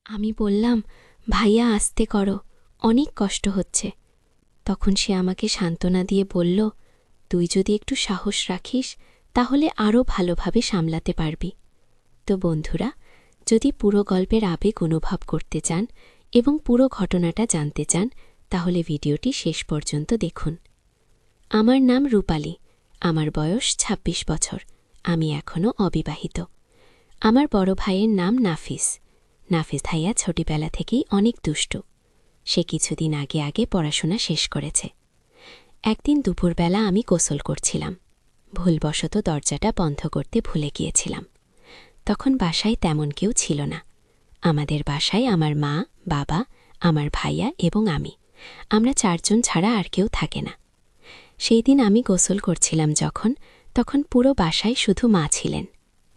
আমি বললাম, ভাইয়া আস্তে করো, অনেক কষ্ট হচ্ছে। তখন সে আমাকে সান্ত্বনা দিয়ে বলল, তুই যদি একটু সাহস রাখিস তাহলে আরও ভালোভাবে সামলাতে পারবি। তো বন্ধুরা, যদি পুরো গল্পের আবেগ অনুভব করতে চান এবং পুরো ঘটনাটা জানতে চান তাহলে ভিডিওটি শেষ পর্যন্ত দেখুন। আমার নাম রূপালী, আমার বয়স ২৬ বছর, আমি এখনও অবিবাহিত। আমার বড় ভাইয়ের নাম নাফিস। নাফিস ভাইয়া ছোটবেলা থেকেই অনেক দুষ্টু। সে কিছুদিন আগে আগে পড়াশোনা শেষ করেছে। একদিন দুপুরবেলা আমি গোসল করছিলাম, ভুলবশত দরজাটা বন্ধ করতে ভুলে গিয়েছিলাম। তখন বাসায় তেমন কেউ ছিল না। আমাদের বাসায় আমার মা, বাবা, আমার ভাইয়া এবং আমরা ৪ জন ছাড়া আর কেউ থাকে না। সেই দিন আমি গোসল করছিলাম তখন পুরো বাসায় শুধু মা ছিলেন।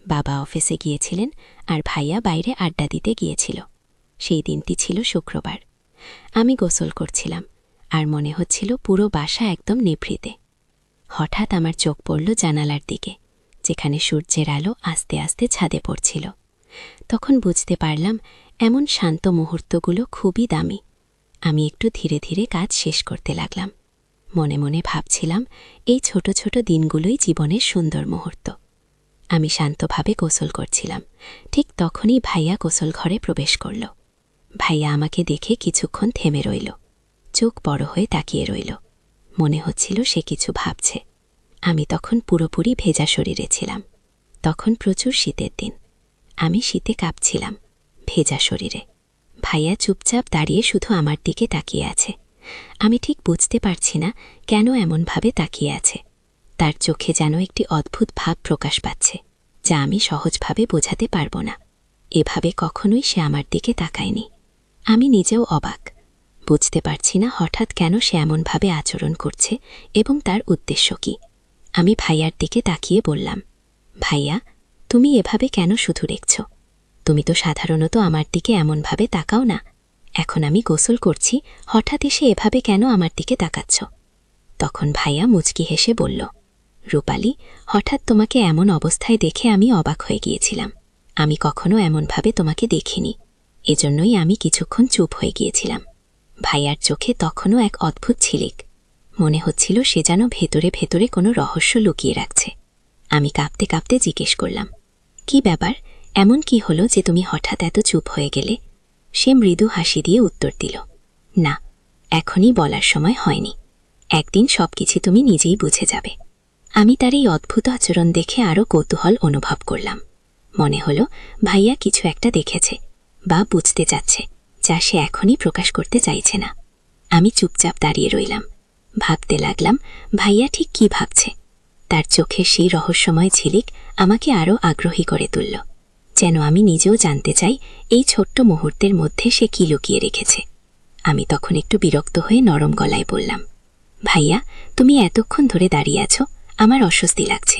বাবা অফিসে গিয়েছিলেন আর ভাইয়া বাইরে আড্ডা দিতে গিয়েছিল। সেই দিনটি ছিল শুক্রবার। আমি গোসল করছিলাম আর মনে হচ্ছিল পুরো বাসা একদম নিভৃতে। হঠাৎ আমার চোখ পড়ল জানালার দিকে, যেখানে সূর্যের আলো আস্তে আস্তে ছাদে পড়ছিল। তখন বুঝতে পারলাম এমন শান্ত মুহূর্তগুলো খুবই দামি। আমি একটু ধীরে ধীরে কাজ শেষ করতে লাগলাম। মনে মনে ভাবছিলাম, এই ছোট ছোট দিনগুলোই জীবনের সুন্দর মুহূর্ত। আমি শান্তভাবে গোসল করছিলাম। ঠিক তখনই ভাইয়া গোসল ঘরে প্রবেশ করল। ভাইয়া আমাকে দেখে কিছুক্ষণ থেমে রইল, চোখ বড় হয়ে তাকিয়ে রইল। মনে হচ্ছিল সে কিছু ভাবছে। আমি তখন পুরোপুরি ভেজা শরীরে ছিলাম। তখন প্রচুর শীতের দিন। আমি শীতে কাঁপছিলাম, ভেজা শরীরে। ভাইয়া চুপচাপ দাঁড়িয়ে শুধু আমার দিকে তাকিয়ে আছে। আমি ঠিক বুঝতে পারছি না কেন এমনভাবে তাকিয়ে আছে। তার চোখে যেন একটি অদ্ভুত ভাব প্রকাশ পাচ্ছে, যা আমি সহজভাবে বোঝাতে পারব না। এভাবে কখনোই সে আমার দিকে তাকায়নি। আমি নিজেও অবাক, বুঝতে পারছি না হঠাৎ কেন সে এমনভাবে আচরণ করছে এবং তার উদ্দেশ্য কি। আমি ভাইয়ার দিকে তাকিয়ে বললাম, ভাইয়া, তুমি এভাবে কেন শুধু দেখছ? তুমি তো সাধারণত আমার দিকে এমনভাবে তাকাও না। এখন আমি গোসল করছি, হঠাৎ এসে এভাবে কেন আমার দিকে তাকাচ্ছ? তখন ভাইয়া মুচকি হেসে বলল, রূপালী, হঠাৎ তোমাকে এমন অবস্থায় দেখে আমি অবাক হয়ে গিয়েছিলাম। আমি কখনো এমনভাবে তোমাকে দেখিনি, এজন্যই আমি কিছুক্ষণ চুপ হয়ে গিয়েছিলাম। ভাইয়ার চোখে তখনও এক অদ্ভুত ঝিলিক। মনে হচ্ছিল সে যেন ভেতরে ভেতরে কোনো রহস্য লুকিয়ে রাখছে। আমি কাঁপতে কাঁপতে জিজ্ঞেস করলাম, কি ব্যাপার, এমন কি হলো যে তুমি হঠাৎ এত চুপ হয়ে গেলে? সে মৃদু হাসি দিয়ে উত্তর দিল, না, এখনই বলার সময় হয়নি। একদিন সবকিছু তুমি নিজেই বুঝে যাবে। আমি তার এই অদ্ভুত আচরণ দেখে আরও কৌতূহল অনুভব করলাম। মনে হলো ভাইয়া কিছু একটা দেখেছে বা বুঝতে চাচ্ছে, যা সে এখনই প্রকাশ করতে চাইছে না। আমি চুপচাপ দাঁড়িয়ে রইলাম, ভাবতে লাগলাম ভাইয়া ঠিক কি ভাবছে। তার চোখের সেই রহস্যময় ঝিলিক আমাকে আরও আগ্রহী করে তুলল, যেন আমি নিজেও জানতে চাই এই ছোট্ট মুহূর্তের মধ্যে সে কি লুকিয়ে রেখেছে। আমি তখন একটু বিরক্ত হয়ে নরম গলায় বললাম, ভাইয়া, তুমি এতক্ষণ ধরে দাঁড়িয়ে আছো, আমার অস্বস্তি লাগছে।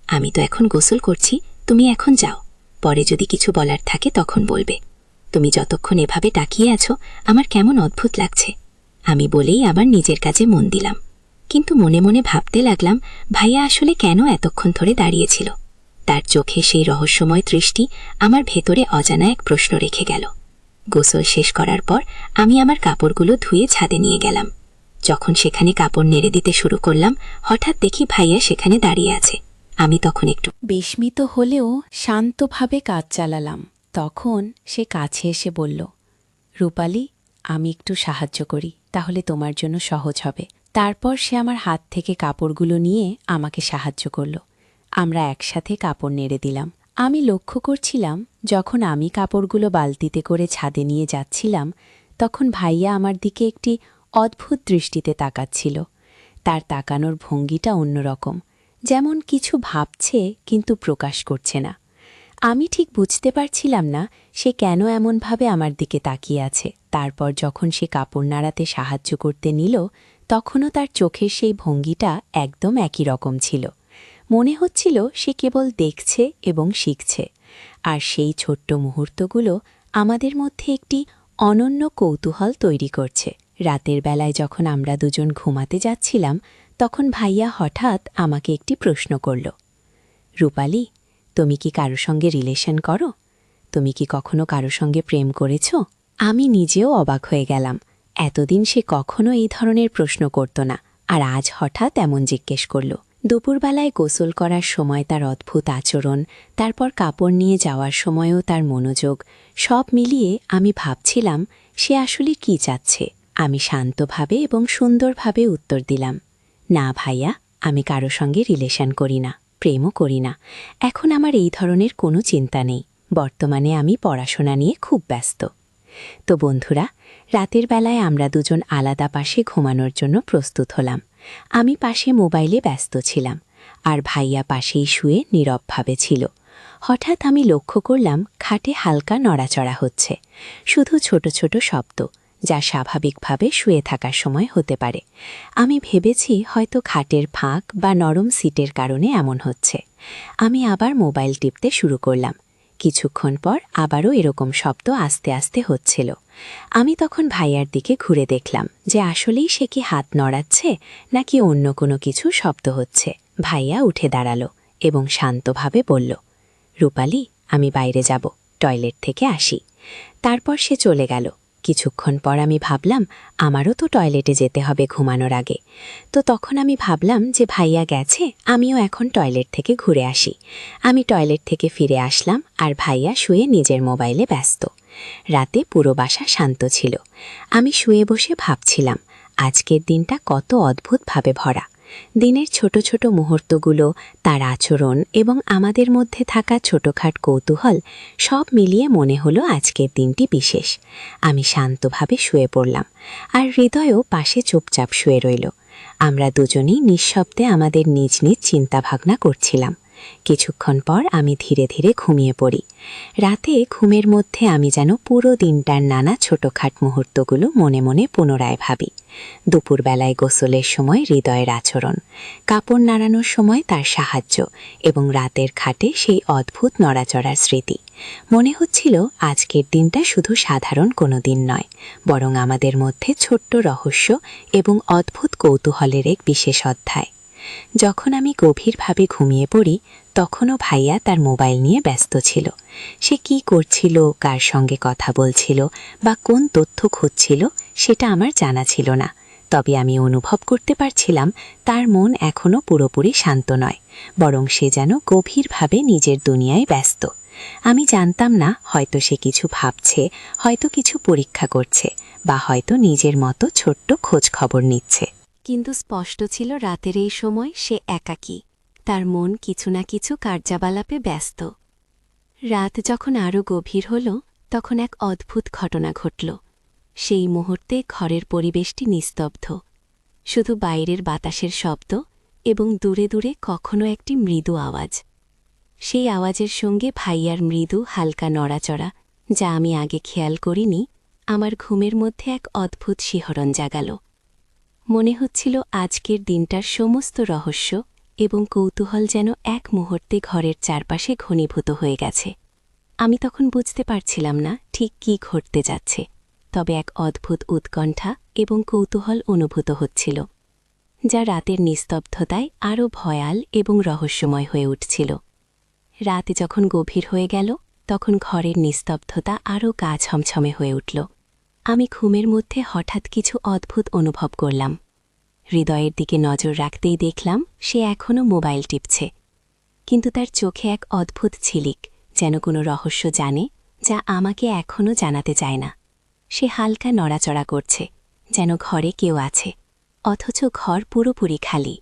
আমি তো এখন গোসল করছি, তুমি এখন যাও। পরে যদি কিছু বলার থাকে তখন বলবে। তুমি যতক্ষণ এভাবে তাকিয়ে আছো আমার কেমন অদ্ভুত লাগছে। আমি বলেই আবার নিজের কাজে মন দিলাম, কিন্তু মনে মনে ভাবতে লাগলাম ভাইয়া আসলে কেন এতক্ষণ ধরে দাঁড়িয়েছিল। তার চোখে সেই রহস্যময় দৃষ্টি আমার ভেতরে অজানা এক প্রশ্ন রেখে গেল। গোসল শেষ করার পর আমি আমার কাপড়গুলো ধুয়ে ছাদে নিয়ে গেলাম। যখন সেখানে কাপড় নেড়ে দিতে শুরু করলাম, হঠাৎ দেখি ভাইয়া সেখানে দাঁড়িয়ে আছে। আমি তখন একটু বিস্মিত হলেও শান্তভাবে কাজ চালালাম। তখন সে কাছে এসে বলল, রূপালী, আমি একটু সাহায্য করি, তাহলে তোমার জন্য সহজ হবে। তারপর সে আমার হাত থেকে কাপড়গুলো নিয়ে আমাকে সাহায্য করল। আমরা একসাথে কাপড় নেড়ে দিলাম। আমি লক্ষ্য করছিলাম যখন আমি কাপড়গুলো বালতিতে করে ছাদে নিয়ে যাচ্ছিলাম, তখন ভাইয়া আমার দিকে একটি অদ্ভুত দৃষ্টিতে তাকাচ্ছিল। তার তাকানোর ভঙ্গিটা অন্যরকম, যেমন কিছু ভাবছে কিন্তু প্রকাশ করছে না। আমি ঠিক বুঝতে পারছিলাম না সে কেন এমনভাবে আমার দিকে তাকিয়ে আছে। তারপর যখন সে কাপড় নাড়াতে সাহায্য করতে নিল, তখনও তার চোখের সেই ভঙ্গিটা একদম একই রকম ছিল। মনে হচ্ছিল সে কেবল দেখছে এবং শিখছে। আর সেই ছোট্ট মুহূর্তগুলো আমাদের মধ্যে একটি অনন্য কৌতূহল তৈরি করছে। রাতের বেলায় যখন আমরা দুজন ঘুমাতে যাচ্ছিলাম, তখন ভাইয়া হঠাৎ আমাকে একটি প্রশ্ন করল, রূপালী, তুমি কি কারো সঙ্গে রিলেশন করো? তুমি কি কখনো কারো সঙ্গে প্রেম করেছ? আমি নিজেও অবাক হয়ে গেলাম। এতদিন সে কখনো এই ধরনের প্রশ্ন করত না, আর আজ হঠাৎ এমন জিজ্ঞেস করল। দুপুরবেলায় গোসল করার সময় তার অদ্ভুত আচরণ, তারপর কাপড় নিয়ে যাওয়ার সময়ও তার মনোযোগ, সব মিলিয়ে আমি ভাবছিলাম সে আসলে কি চাচ্ছে। আমি শান্তভাবে এবং সুন্দরভাবে উত্তর দিলাম, না ভাইয়া, আমি কারো সঙ্গে রিলেশন করি না, প্রেমও করি না। এখন আমার এই ধরনের কোনো চিন্তা নেই। বর্তমানে আমি পড়াশোনা নিয়ে খুব ব্যস্ত। তো বন্ধুরা, রাতের বেলায় আমরা দুজন আলাদা পাশে ঘুমানোর জন্য প্রস্তুত হলাম। আমি পাশে মোবাইলে ব্যস্ত ছিলাম, আর ভাইয়া পাশেই শুয়ে নীরবভাবে ছিল। হঠাৎ আমি লক্ষ্য করলাম খাটে হালকা নড়াচড়া হচ্ছে, শুধু ছোট ছোট শব্দ, যা স্বাভাবিকভাবে শুয়ে থাকার সময় হতে পারে। আমি ভেবেছি হয়তো খাটের ফাঁক বা নরম সিটের কারণে এমন হচ্ছে। আমি আবার মোবাইল টিপতে শুরু করলাম। কিছুক্ষণ পর আবারও এরকম শব্দ আস্তে আস্তে হচ্ছিল। আমি তখন ভাইয়ার দিকে ঘুরে দেখলাম যে আসলেই সে কি হাত নড়াচ্ছে নাকি অন্য কোনো কিছু শব্দ হচ্ছে। ভাইয়া উঠে দাঁড়ালো এবং শান্তভাবে বলল, রূপালি, আমি বাইরে যাব, টয়লেট থেকে আসি। তারপর সে চলে গেল। কিছুক্ষণ পর আমি ভাবলাম আমারও তো টয়লেটে যেতে হবে ঘুমানোর আগে। তো তখন আমি ভাবলাম যে ভাইয়া গেছে, আমিও এখন টয়লেট থেকে ঘুরে আসি। আমি টয়লেট থেকে ফিরে আসলাম, আর ভাইয়া শুয়ে নিজের মোবাইলে ব্যস্ত। রাতে পুরো বাসা শান্ত ছিল। আমি শুয়ে বসে ভাবছিলাম আজকের দিনটা কত অদ্ভুতভাবে ভরা। দিনের ছোট ছোট মুহূর্তগুলো, তার আচরণ এবং আমাদের মধ্যে থাকা ছোটখাট কৌতূহল, সব মিলিয়ে মনে হলো আজকের দিনটি বিশেষ। আমি শান্তভাবে শুয়ে পড়লাম, আর হৃদয়ও পাশে চুপচাপ শুয়ে রইল। আমরা দুজনেই নিঃশব্দে আমাদের নিজ নিজ চিন্তাভাবনা করছিলাম। কিছুক্ষণ পর আমি ধীরে ধীরে ঘুমিয়ে পড়ি। রাতে ঘুমের মধ্যে আমি যেন পুরো দিনটার নানা ছোটখাট মুহূর্তগুলো মনে মনে পুনরায় ভাবি। দুপুরবেলায় গোসলের সময় হৃদয়ের আচরণ, কাপড় নাড়ানোর সময় তার সাহায্য, এবং রাতের খাটে সেই অদ্ভুত নড়াচড়ার স্মৃতি। মনে হচ্ছিল আজকের দিনটা শুধু সাধারণ কোনো দিন নয়, বরং আমাদের মধ্যে ছোট্ট রহস্য এবং অদ্ভুত কৌতূহলের এক বিশেষ অধ্যায়। যখন আমি গভীরভাবে ঘুমিয়ে পড়ি, তখনও ভাইয়া তার মোবাইল নিয়ে ব্যস্ত ছিল। সে কি করছিল, কার সঙ্গে কথা বলছিল বা কোন তথ্য খুঁজছিল সেটা আমার জানা ছিল না। তবে আমি অনুভব করতে পারছিলাম তার মন এখনও পুরোপুরি শান্ত নয়, বরং সে যেন গভীরভাবে নিজের দুনিয়ায় ব্যস্ত। আমি জানতাম না, হয়তো সে কিছু ভাবছে, হয়তো কিছু পরীক্ষা করছে, বা হয়তো নিজের মতো ছোট্ট খোঁজ খবর নিচ্ছে। কিন্তু স্পষ্ট ছিল রাতের এই সময় সে একাকী, তার মন কিছু না কিছু কার্যাবালাপে ব্যস্ত। রাত যখন আরও গভীর হল, তখন এক অদ্ভুত ঘটনা ঘটল। সেই মুহূর্তে ঘরের পরিবেশটি নিস্তব্ধ, শুধু বাইরের বাতাসের শব্দ এবং দূরে দূরে কখনো একটি মৃদু আওয়াজ। সেই আওয়াজের সঙ্গে ভাইয়ার মৃদু হালকা নড়াচড়া, যা আমি আগে খেয়াল করিনি, আমার ঘুমের মধ্যে এক অদ্ভুত শিহরণ জাগাল। মনে হচ্ছিল আজকের দিনটার সমস্ত রহস্য এবং কৌতূহল যেন এক মুহূর্তে ঘরের চারপাশে ঘনীভূত হয়ে গেছে। আমি তখন বুঝতে পারছিলাম না ঠিক কী ঘটতে যাচ্ছে, তবে এক অদ্ভুত উৎকণ্ঠা এবং কৌতূহল অনুভূত হচ্ছিল, যা রাতের নিস্তব্ধতায় আরও ভয়াল এবং রহস্যময় হয়ে উঠছিল। রাত যখন গভীর হয়ে গেল, তখন ঘরের নিস্তব্ধতা আরও গা ছমছমে হয়ে উঠল। আমি ঘুমের মধ্যে হঠাৎ কিছু অদ্ভুত অনুভব করলাম। হৃদয়ের দিকে নজর রাখতেই দেখলাম সে এখনও মোবাইল টিপছে, কিন্তু তার চোখে এক অদ্ভুত ঝিলিক, যেন কোনো রহস্য জানে যা আমাকে এখনও জানাতে চায় না। সে হালকা নড়াচড়া করছে, যেন ঘরে কেউ আছে, অথচ ঘর পুরোপুরি খালি।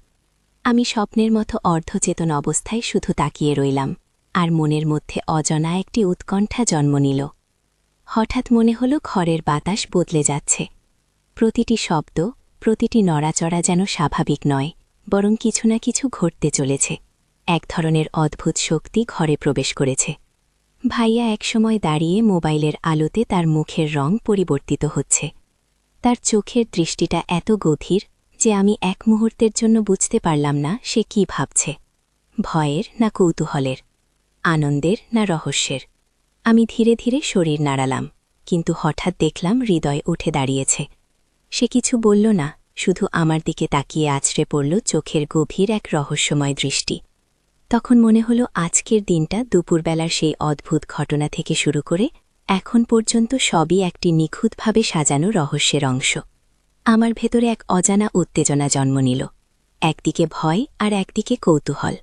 আমি স্বপ্নের মতো অর্ধচেতন অবস্থায় শুধু তাকিয়ে রইলাম, আর মনের মধ্যে অজানা একটি উৎকণ্ঠা জন্ম নিল। হঠাৎ মনে হলো ঘরের বাতাস বদলে যাচ্ছে। প্রতিটি শব্দ, প্রতিটি নড়াচড়া যেন স্বাভাবিক নয়, বরং কিছু না কিছু ঘটতে চলেছে। এক ধরনের অদ্ভুত শক্তি ঘরে প্রবেশ করেছে। ভাইয়া একসময় দাঁড়িয়ে মোবাইলের আলোতে তার মুখের রং পরিবর্তিত হচ্ছে। তার চোখের দৃষ্টিটা এত গভীর যে আমি এক মুহূর্তের জন্য বুঝতে পারলাম না সে কি ভাবছে, ভয়ের না কৌতূহলের, আনন্দের না রহস্যের। আমি ধীরে ধীরে শরীর নাড়ালাম, কিন্তু হঠাৎ দেখলাম হৃদয় উঠে দাঁড়িয়েছে। সে কিছু বলল না, শুধু আমার দিকে তাকিয়ে আছড়ে পড়ল চোখের গভীর এক রহস্যময় দৃষ্টি। তখন মনে হলো আজকের দিনটা দুপুরবেলার সেই অদ্ভুত ঘটনা থেকে শুরু করে এখন পর্যন্ত সবই একটি নিখুঁতভাবে সাজানো রহস্যের অংশ। আমার ভেতরে এক অজানা উত্তেজনা জন্ম নিল, একদিকে ভয় আর একদিকে কৌতূহল।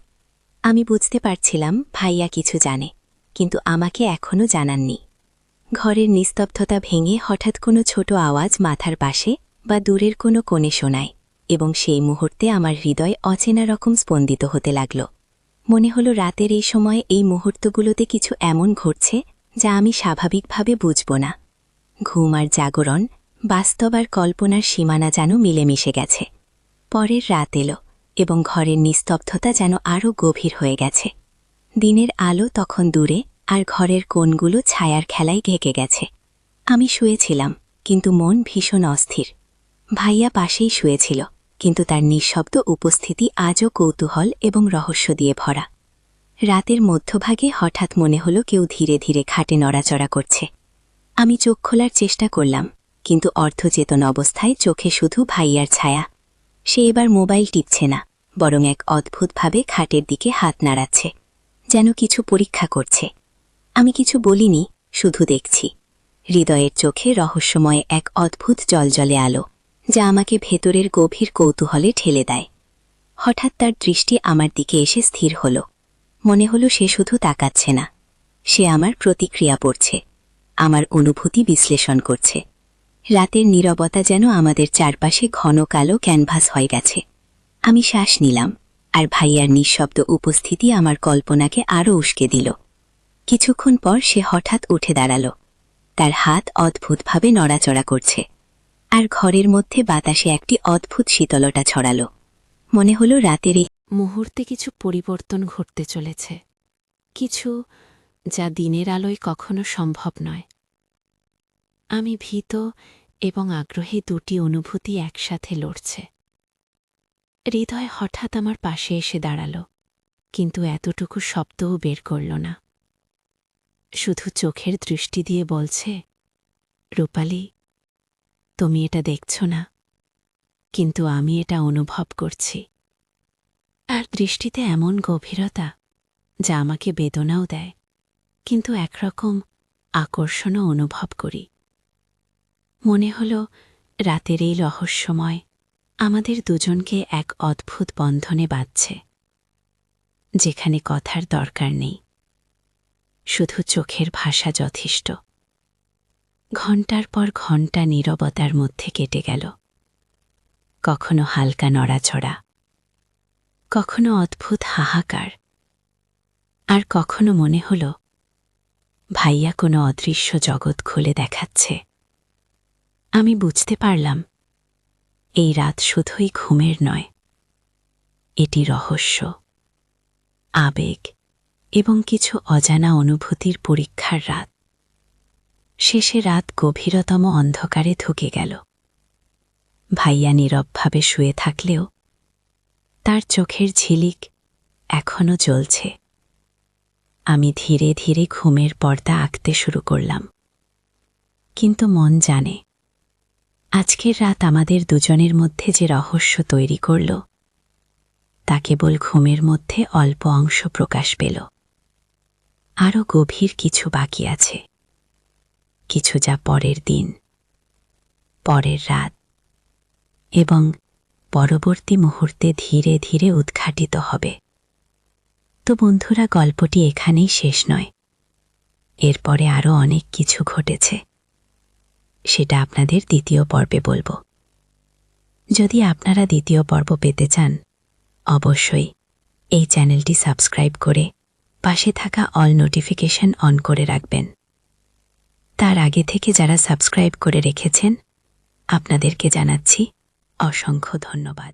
আমি বুঝতে পারছিলাম ভাইয়া কিছু জানে, কিন্তু আমাকে এখনও জানাননি। ঘরের নিস্তব্ধতা ভেঙে হঠাৎ কোনো ছোট আওয়াজ মাথার পাশে বা দূরের কোনো কোণে শোনায়, এবং সেই মুহূর্তে আমার হৃদয় অচেনা রকম স্পন্দিত হতে লাগল। মনে হলো রাতের এই সময়ে এই মুহূর্তগুলোতে কিছু এমন ঘটছে যা আমি স্বাভাবিকভাবে বুঝব না। ঘুম আর জাগরণ, বাস্তব আর কল্পনার সীমানা যেন মিলেমিশে গেছে। পরের রাত এলো এবং ঘরের নিস্তব্ধতা যেন আরও গভীর হয়ে গেছে। দিনের আলো তখন দূরে, আর ঘরের কোণগুলো ছায়ার খেলায় ঢেকে গেছে। আমি শুয়েছিলাম, কিন্তু মন ভীষণ অস্থির। ভাইয়া পাশেই শুয়েছিল, কিন্তু তার নিঃশব্দ উপস্থিতি আজও কৌতূহল এবং রহস্য দিয়ে ভরা। রাতের মধ্যভাগে হঠাৎ মনে হলো কেউ ধীরে ধীরে খাটে নড়াচড়া করছে। আমি চোখ খোলার চেষ্টা করলাম, কিন্তু অর্ধচেতন অবস্থায় চোখে শুধু ভাইয়ার ছায়া। সে এবার মোবাইল টিপছে না, বরং এক অদ্ভুতভাবে খাটের দিকে হাত নাড়াচ্ছে, যেন কিছু পরীক্ষা করছে। আমি কিছু বলিনি, শুধু দেখছি। হৃদয়ের চোখে রহস্যময় এক অদ্ভুত জলজলে আলো, যা আমাকে ভেতরের গভীর কৌতূহলে ঠেলে দেয়। হঠাৎ তার দৃষ্টি আমার দিকে এসে স্থির হল। মনে হলো সে শুধু তাকাচ্ছে না, সে আমার প্রতিক্রিয়া পড়ছে, আমার অনুভূতি বিশ্লেষণ করছে। রাতের নীরবতা যেন আমাদের চারপাশে ঘন কালো ক্যানভাস হয়ে গেছে। আমি শ্বাস নিলাম, আর ভাইয়ার নিঃশব্দ উপস্থিতি আমার কল্পনাকে আরও উস্কে দিল। কিছুক্ষণ পর সে হঠাৎ উঠে দাঁড়াল। তার হাত অদ্ভুতভাবে নড়াচড়া করছে, আর ঘরের মধ্যে বাতাসে একটি অদ্ভুত শীতলতা ছড়াল। মনে হলো রাতের এই মুহূর্তে কিছু পরিবর্তন ঘটতে চলেছে, কিছু যা দিনের আলোয় কখনো সম্ভব নয়। আমি ভীত এবং আগ্রহী দুটি অনুভূতি একসাথে লড়ছে। হৃদয় হঠাৎ আমার পাশে এসে দাঁড়াল, কিন্তু এতটুকু শব্দও বের করল না। শুধু চোখের দৃষ্টি দিয়ে বলছে, রূপালি, তুমি এটা দেখছ না, কিন্তু আমি এটা অনুভব করছি। আর দৃষ্টিতে এমন গভীরতা যা আমাকে বেদনাও দেয়, কিন্তু একরকম আকর্ষণও অনুভব করি। মনে হল রাতের এই রহস্যময় আমাদের দুজনকে এক অদ্ভুত বন্ধনে বাঁধছে, যেখানে কথার দরকার নেই, শুধু চোখের ভাষা যথেষ্ট। ঘণ্টার পর ঘণ্টা নীরবতার মধ্যে কেটে গেল, কখনো হালকা নড়াচড়া, কখনো অদ্ভুত হাহাকার, আর কখনো মনে হল ভাইয়া কোনো অদৃশ্য জগৎ খুলে দেখাচ্ছে। আমি বুঝতে পারলাম এই রাত শুধুই ঘুমের নয়, এটি রহস্য, আবেগ এবং কিছু অজানা অনুভূতির পরীক্ষার রাত। শেষে রাত গভীরতম অন্ধকারে ঢুকে গেল। ভাইয়া নীরবভাবে শুয়ে থাকলেও তার চোখের ঝিলিক এখনও জ্বলছে। আমি ধীরে ধীরে ঘুমের পর্দা আঁকতে শুরু করলাম, কিন্তু মন জানে আজকের রাত আমাদের দুজনের মধ্যে যে রহস্য তৈরি করল, তা কেবল ঘুমের মধ্যে অল্প অংশ প্রকাশ পেল। আরও গভীর কিছু বাকি আছে, কিছু যা পরের দিন, পরের রাত এবং পরবর্তী মুহূর্তে ধীরে ধীরে উদ্ঘাটিত হবে। তো বন্ধুরা, গল্পটি এখানেই শেষ নয়, এরপরে আরও অনেক কিছু ঘটেছে, সেটা আপনাদের দ্বিতীয় পর্বে বলবো। যদি আপনারা দ্বিতীয় পর্ব পেতে চান, অবশ্যই এই চ্যানেলটি সাবস্ক্রাইব করে পাশে থাকা অল নোটিফিকেশন অন করে রাখবেন। তার আগে থেকে যারা সাবস্ক্রাইব করে রেখেছেন, আপনাদেরকে জানাচ্ছি অসংখ্য ধন্যবাদ।